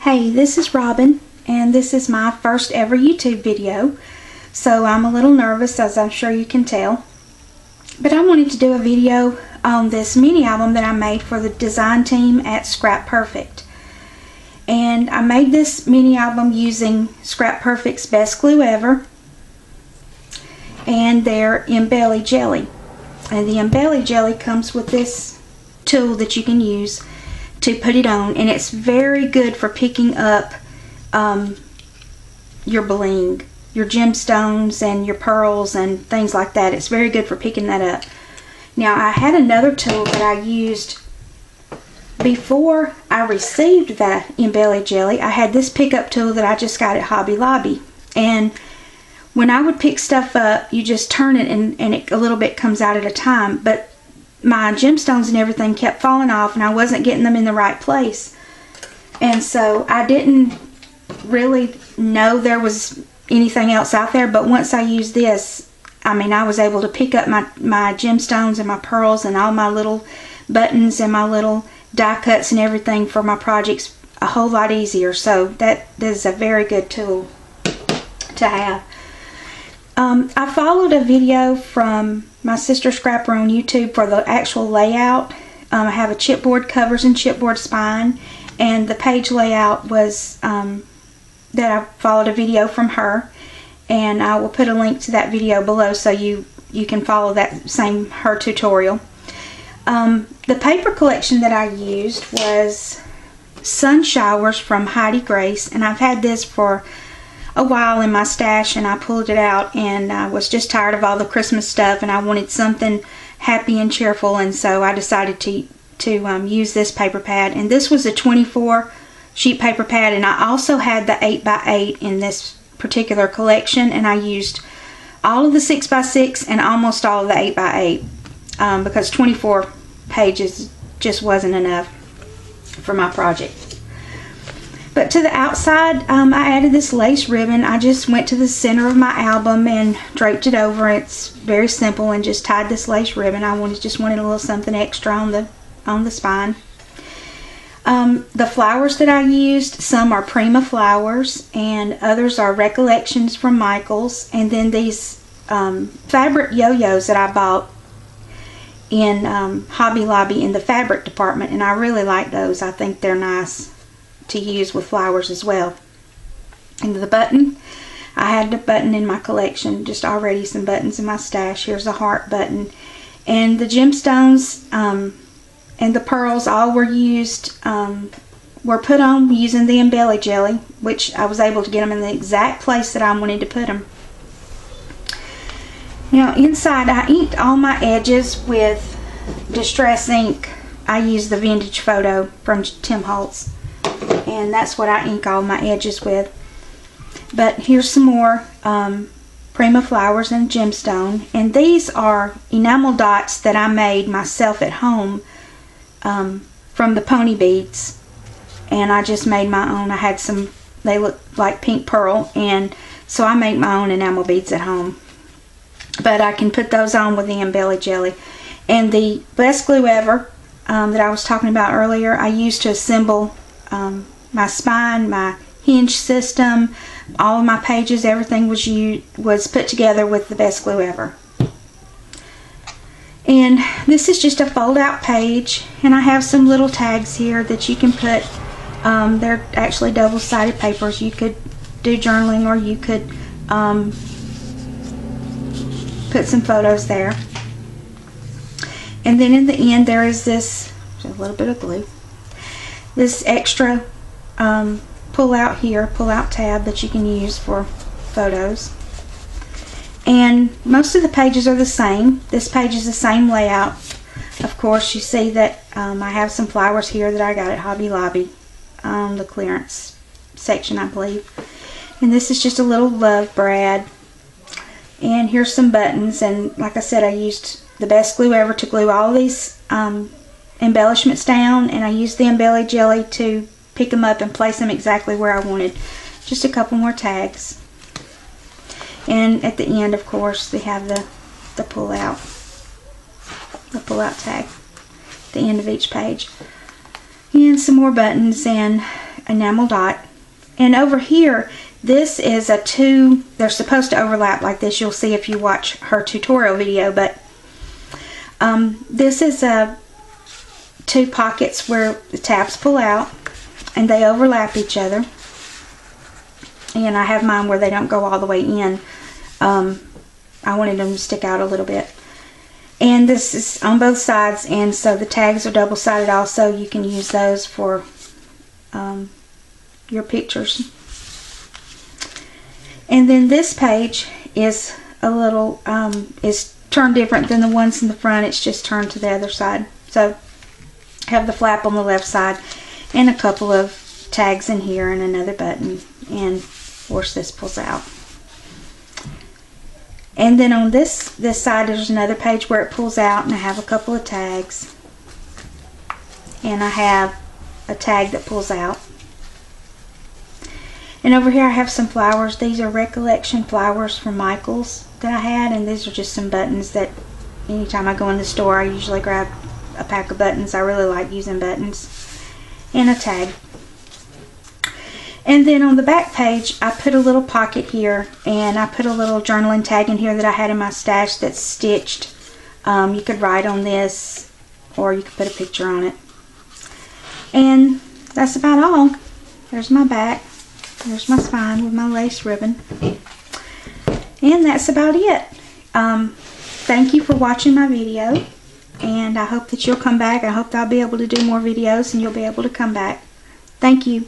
Hey, this is Robin, and this is my first ever YouTube video, so I'm a little nervous, as I'm sure you can tell. But I wanted to do a video on this mini album that I made for the design team at ScraPerfect. And I made this mini album using ScraPerfect's Best Glue Ever and their Embelly Jelly. And the Embelly Jelly comes with this tool that you can use to put it on, and it's very good for picking up your bling, your gemstones and your pearls and things like that. It's very good for picking that up. Now, I had another tool that I used before I received that Embelly Jelly. I had this pickup tool that I just got at Hobby Lobby, and when I would pick stuff up, you just turn it and a little bit comes out at a time, but my gemstones and everything kept falling off, and I wasn't getting them in the right place. And so I didn't really know there was anything else out there, but once I used this, I mean, I was able to pick up my gemstones and my pearls and all my little buttons and my little die cuts and everything for my projects a whole lot easier. So that is a very good tool to have. I followed a video from my sister Scrapper on YouTube for the actual layout. I have a chipboard covers and chipboard spine, and the page layout was that I followed a video from her, and I will put a link to that video below so you can follow that same her tutorial. The paper collection that I used was Sun Showers from Heidi Grace, and I've had this for a while in my stash, and I pulled it out, and I was just tired of all the Christmas stuff, and I wanted something happy and cheerful, and so I decided to use this paper pad. And this was a 24 sheet paper pad, and I also had the 8x8 in this particular collection, and I used all of the 6x6 and almost all of the 8x8 because 24 pages just wasn't enough for my project. But to the outside, I added this lace ribbon. I just went to the center of my album and draped it over. It's very simple, and just tied this lace ribbon. I just wanted a little something extra on the spine. The flowers that I used, some are Prima flowers, and others are Recollections from Michaels. And then these fabric yo-yos that I bought in Hobby Lobby in the fabric department, and I really like those. I think they're nice to use with flowers as well. And the button, I had a button in my collection, just already some buttons in my stash. Here's a heart button. And the gemstones and the pearls all were used, were put on using the Embelly Jelly, which I was able to get them in the exact place that I wanted to put them. Now inside, I inked all my edges with Distress ink. I used the Vintage Photo from Tim Holtz, and that's what I ink all my edges with. But here's some more Prima flowers and gemstone, and these are enamel dots that I made myself at home from the pony beads, and I just made my own. I had some, they look like pink pearl, and so I make my own enamel beads at home. But I can put those on with the Embelly Jelly. And the Best Glue Ever that I was talking about earlier, I used to assemble my spine, my hinge system, all of my pages. Everything was put together with the Best Glue Ever. And this is just a fold out page, and I have some little tags here that you can put. They're actually double-sided papers. You could do journaling, or you could put some photos there. And then in the end, there is this, a little bit of glue, this extra pull out tab that you can use for photos. And most of the pages are the same. This page is the same layout. Of course, you see that I have some flowers here that I got at Hobby Lobby, the clearance section, I believe. And this is just a little love brad. And here's some buttons, and like I said, I used the Best Glue Ever to glue all these embellishments down, and I used the Embelly Jelly to pick them up and place them exactly where I wanted. Just a couple more tags. And at the end, of course, they have the pull out tag at the end of each page. And some more buttons, and enamel dot. And over here, this is a two, they're supposed to overlap like this. You'll see if you watch her tutorial video, but this is two pockets where the tabs pull out and they overlap each other. And I have mine where they don't go all the way in. I wanted them to stick out a little bit. And this is on both sides, and so the tags are double-sided also. You can use those for your pictures. And then this page is a little, is turned different than the ones in the front. It's just turned to the other side. So I have the flap on the left side and a couple of tags in here and another button. And of course this pulls out. And then on this side there's another page where it pulls out, and I have a couple of tags. And I have a tag that pulls out. And over here I have some flowers. These are recollection flowers from Michael's that I had, and these are just some buttons that anytime I go in the store I usually grab a pack of buttons. I really like using buttons. And a tag. And then on the back page I put a little pocket here, and I put a little journaling tag in here that I had in my stash that's stitched. You could write on this, or you could put a picture on it. And that's about all. There's my back. There's my spine with my lace ribbon. And that's about it. Thank you for watching my video. And I hope that you'll come back. I hope that I'll be able to do more videos and you'll be able to come back. Thank you.